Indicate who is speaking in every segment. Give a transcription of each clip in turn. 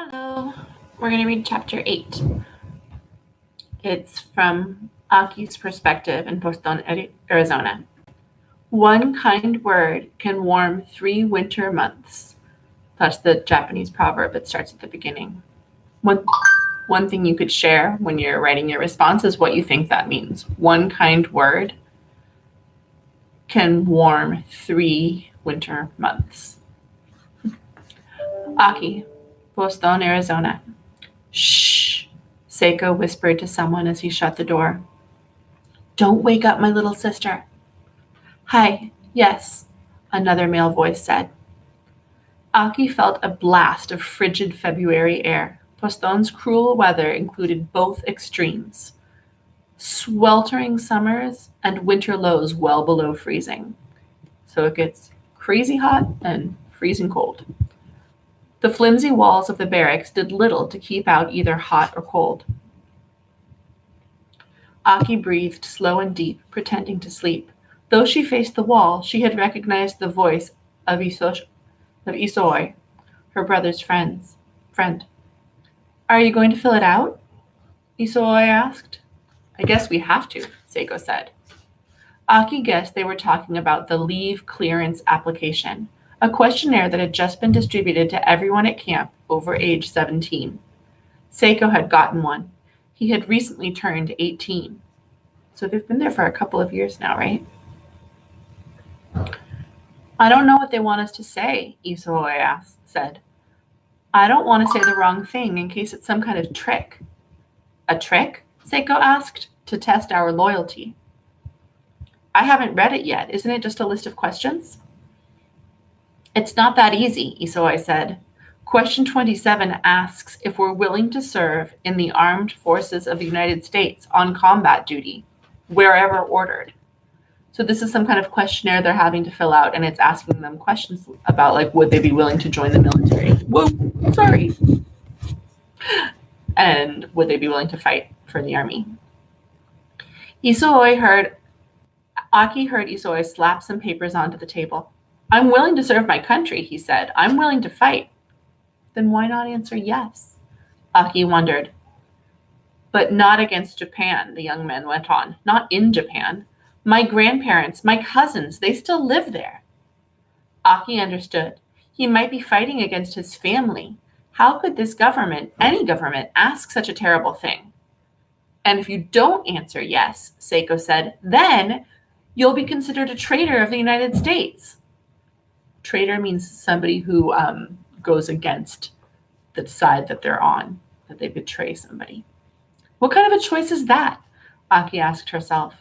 Speaker 1: Hello. We're going to read chapter 8. It's from Aki's perspective in Tucson, Arizona. One kind word can warm 3 winter months. That's the Japanese proverb. It starts at the beginning. One thing you could share when you're writing your response is what you think that means. One kind word can warm 3 winter months. Aki, Tucson, Arizona. Shh, Seiko whispered to someone as he shut the door. Don't wake up my little sister. Hi, yes, another male voice said. Aki felt a blast of frigid February air. Tucson's cruel weather included both extremes. Sweltering summers and winter lows well below freezing. So it gets crazy hot and freezing cold. The flimsy walls of the barracks did little to keep out either hot or cold. Aki breathed slow and deep, pretending to sleep. Though she faced the wall, she had recognized the voice of Isoi, her brother's friend. Are you going to fill it out? Isoi asked. I guess we have to, Seiko said. Aki guessed they were talking about the leave clearance application, a questionnaire that had just been distributed to everyone at camp over age 17. Seiko had gotten one. He had recently turned 18. So they've been there for a couple of years now, right? I don't know what they want us to say, Isoi said. I don't want to say the wrong thing in case it's some kind of trick. A trick? Seiko asked, to test our loyalty. I haven't read it yet. Isn't it just a list of questions? It's not that easy, Isoi said. Question 27 asks if we're willing to serve in the armed forces of the United States on combat duty, wherever ordered. So this is some kind of questionnaire they're having to fill out, and it's asking them questions about, like, would they be willing to join the military? Whoa, sorry. And would they be willing to fight for the army? Aki heard Isoi slap some papers onto the table. I'm willing to serve my country, he said. I'm willing to fight. Then why not answer yes? Aki wondered. But not against Japan, the young man went on. Not in Japan. My grandparents, my cousins, they still live there. Aki understood. He might be fighting against his family. How could this government, any government, ask such a terrible thing? And if you don't answer yes, Seiko said, then you'll be considered a traitor of the United States. Traitor means somebody who goes against the side that they're on, that they betray somebody. What kind of a choice is that? Aki asked herself.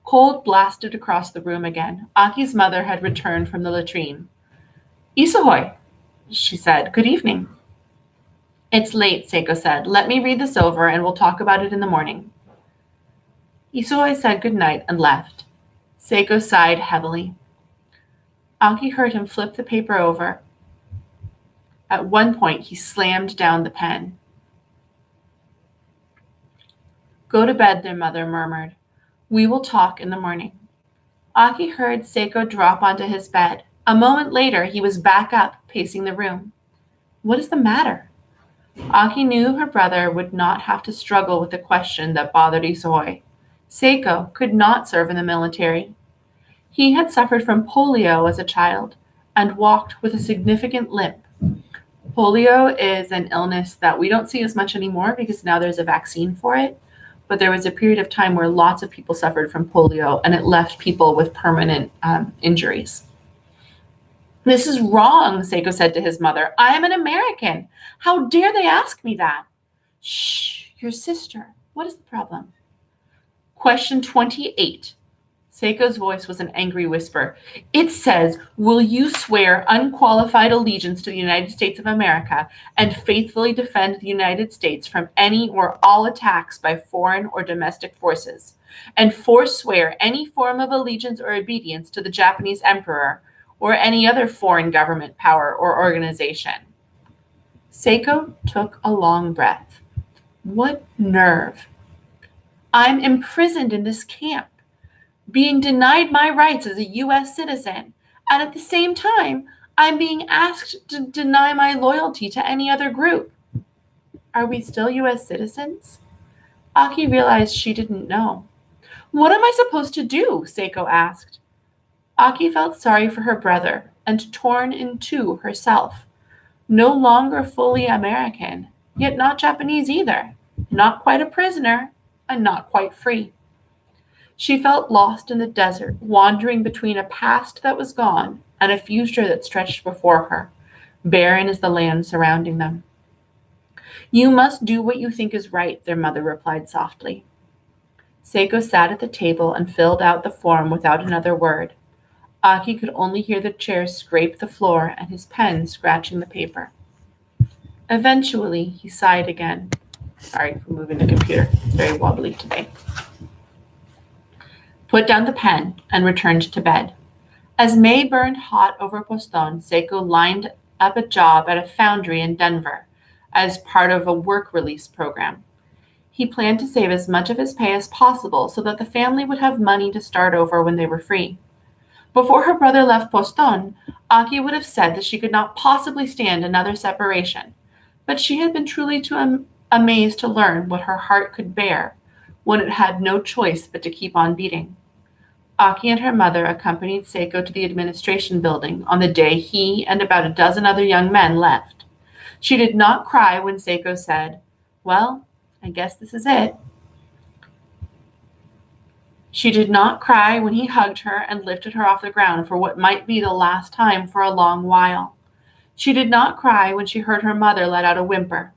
Speaker 1: Cold blasted across the room again. Aki's mother had returned from the latrine. Isoi, she said. Good evening. It's late, Seiko said. Let me read this over and we'll talk about it in the morning. Isoi said good night and left. Seiko sighed heavily. Aki heard him flip the paper over. At one point, he slammed down the pen. Go to bed, their mother murmured. We will talk in the morning. Aki heard Seiko drop onto his bed. A moment later, he was back up, pacing the room. What is the matter? Aki knew her brother would not have to struggle with the question that bothered Isoi. Seiko could not serve in the military. He had suffered from polio as a child and walked with a significant limp. Polio is an illness that we don't see as much anymore because now there's a vaccine for it. But there was a period of time where lots of people suffered from polio and it left people with permanent injuries. This is wrong, Seiko said to his mother. I am an American. How dare they ask me that? Shh, your sister. What is the problem? Question 28. Seiko's voice was an angry whisper. It says, will you swear unqualified allegiance to the United States of America and faithfully defend the United States from any or all attacks by foreign or domestic forces, and forswear any form of allegiance or obedience to the Japanese emperor or any other foreign government, power, or organization? Seiko took a long breath. What nerve! I'm imprisoned in this camp, being denied my rights as a U.S. citizen, and at the same time, I'm being asked to deny my loyalty to any other group. Are we still U.S. citizens? Aki realized she didn't know. What am I supposed to do? Seiko asked. Aki felt sorry for her brother and torn in two herself. No longer fully American, yet not Japanese either. Not quite a prisoner, and not quite free. She felt lost in the desert, wandering between a past that was gone and a future that stretched before her, barren as the land surrounding them. You must do what you think is right, their mother replied softly. Seiko sat at the table and filled out the form without another word. Aki could only hear the chair scrape the floor and his pen scratching the paper. Eventually, he sighed again. Sorry for moving the computer. It's very wobbly today. Put down the pen and returned to bed. As May burned hot over Poston, Seiko lined up a job at a foundry in Denver as part of a work release program. He planned to save as much of his pay as possible so that the family would have money to start over when they were free. Before her brother left Poston, Aki would have said that she could not possibly stand another separation, but she had been truly too amazed to learn what her heart could bear when it had no choice but to keep on beating. Aki and her mother accompanied Seiko to the administration building on the day he and about a dozen other young men left. She did not cry when Seiko said, "Well, I guess this is it." She did not cry when he hugged her and lifted her off the ground for what might be the last time for a long while. She did not cry when she heard her mother let out a whimper.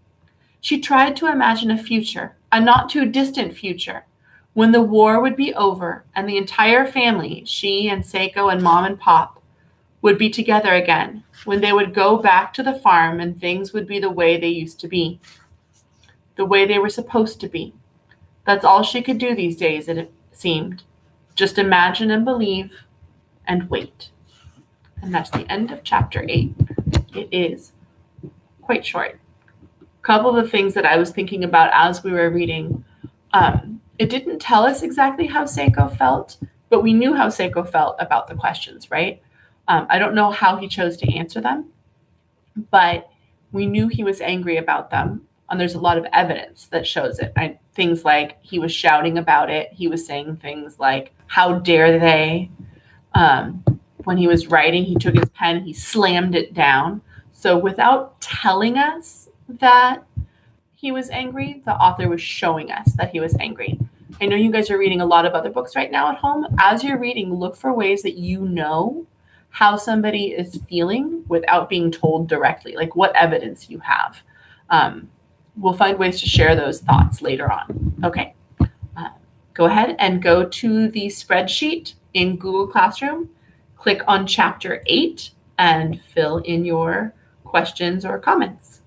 Speaker 1: She tried to imagine a future, a not too distant future, when the war would be over and the entire family, she and Seiko and Mom and Pop, would be together again, when they would go back to the farm and things would be the way they used to be, the way they were supposed to be. That's all she could do these days, it seemed. Just imagine and believe and wait. And that's the end of chapter 8. It is quite short. A couple of the things that I was thinking about as we were reading, it didn't tell us exactly how Seiko felt, but we knew how Seiko felt about the questions, right? I don't know how he chose to answer them, but we knew he was angry about them. And there's a lot of evidence that shows it. Things like he was shouting about it. He was saying things like, "How dare they?" When he was writing, he took his pen, he slammed it down. So without telling us that he was angry, the author was showing us that he was angry. I know you guys are reading a lot of other books right now at home. As you're reading, look for ways that you know how somebody is feeling without being told directly, like what evidence you have. We'll find ways to share those thoughts later on. Okay, go ahead and go to the spreadsheet in Google Classroom, click on chapter 8 and fill in your questions or comments.